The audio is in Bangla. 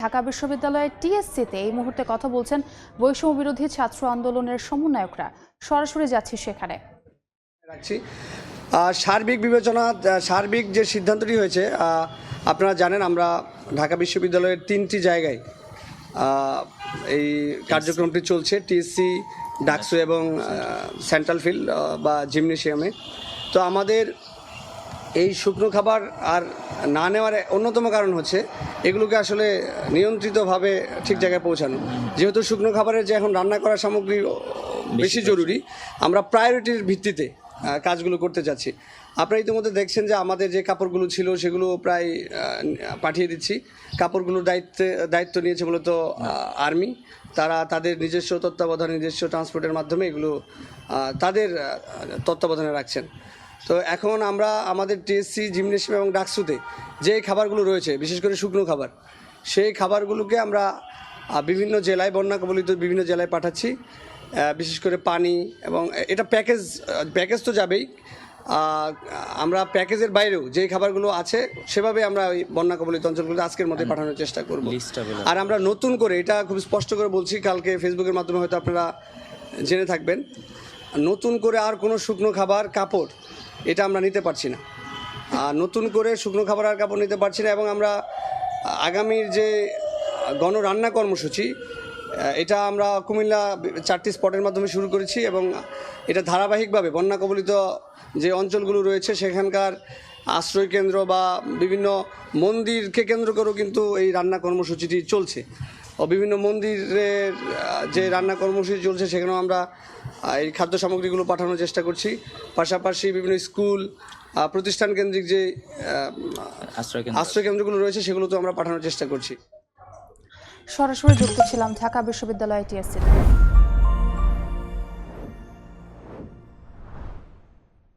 ঢাকা বিশ্ববিদ্যালয়ের টিএসসিতে এই মুহূর্তে কথা বলছেন বৈষম্য বিরোধী ছাত্র আন্দোলনের সমন্বয়করা। সরাসরি যাচ্ছি সেখানে। সার্বিক বিবেচনা, সার্বিক যে সিদ্ধান্তটি হয়েছে, আপনারা জানেন আমরা ঢাকা বিশ্ববিদ্যালয়ের 3টি জায়গায় এই কার্যক্রমটি চলছে, টিএসসি, ডাকসু এবং সেন্ট্রাল ফিল্ড বা জিমনেশিয়ামে। তো আমাদের এই শুকনো খাবার আর না নেওয়ার অন্যতম কারণ হচ্ছে এগুলোকে আসলে নিয়ন্ত্রিতভাবে ঠিক জায়গায় পৌঁছানো। যেহেতু শুকনো খাবারের যে এখন রান্না করার সামগ্রী বেশি জরুরি, আমরা প্রায়োরিটির ভিত্তিতে কাজগুলো করতে যাচ্ছি। আপনারা ইতিমধ্যে দেখছেন যে আমাদের যে কাপড়গুলো ছিল সেগুলো প্রায় পাঠিয়ে দিচ্ছি। কাপড়গুলোর দায়িত্ব নিয়েছে মূলত আর্মি। তারা তাদের নিজস্ব তত্ত্বাবধানে, নিজস্ব ট্রান্সপোর্টের মাধ্যমে এগুলো তাদের তত্ত্বাবধানে রাখছেন। তো এখন আমরা আমাদের টিএসসি, জিমনেশিয়াম এবং ডাকসুতে যে খাবারগুলো রয়েছে, বিশেষ করে শুকনো খাবার, সেই খাবারগুলোকে আমরা বিভিন্ন জেলায়, বন্যা কবলিত বিভিন্ন জেলায় পাঠাচ্ছি। বিশেষ করে পানি এবং এটা প্যাকেজ তো যাবেই, আমরা প্যাকেজের বাইরেও যে খাবারগুলো আছে সেভাবে আমরা ওই বন্যা কবলিত অঞ্চলগুলো আজকের মধ্যে পাঠানোর চেষ্টা করব। আর আমরা নতুন করে, এটা খুব স্পষ্ট করে বলছি, কালকে ফেসবুকের মাধ্যমে হয়তো আপনারা জেনে থাকবেন, নতুন করে আর কোনো শুকনো খাবার, কাপড় এটা আমরা নিতে পারছি না। নতুন করে শুকনো খাবার আর কাপড় নিতে পারছি না। এবং আমরা আগামীর যে গণরান্না কর্মসূচি, এটা আমরা কুমিল্লা 4টি স্পটের মাধ্যমে শুরু করেছি এবং এটা ধারাবাহিকভাবে বন্যা কবলিত যে অঞ্চলগুলো রয়েছে সেখানকার আশ্রয় কেন্দ্র বা বিভিন্ন মন্দিরকে কেন্দ্র করেও কিন্তু এই রান্না কর্মসূচিটি চলছে। ও বিভিন্ন মন্দিরের যে রান্না কর্মসূচি চলছে সেখানেও আমরা এই খাদ্য সামগ্রীগুলো পাঠানোর চেষ্টা করছি। পাশাপাশি বিভিন্ন স্কুল, প্রতিষ্ঠান কেন্দ্রিক যে আশ্রয় কেন্দ্রগুলো রয়েছে সেগুলোতেও আমরা পাঠানোর চেষ্টা করছি। সরাসরি যুক্ত ছিলাম ঢাকা বিশ্ববিদ্যালয় টিএসসিতে।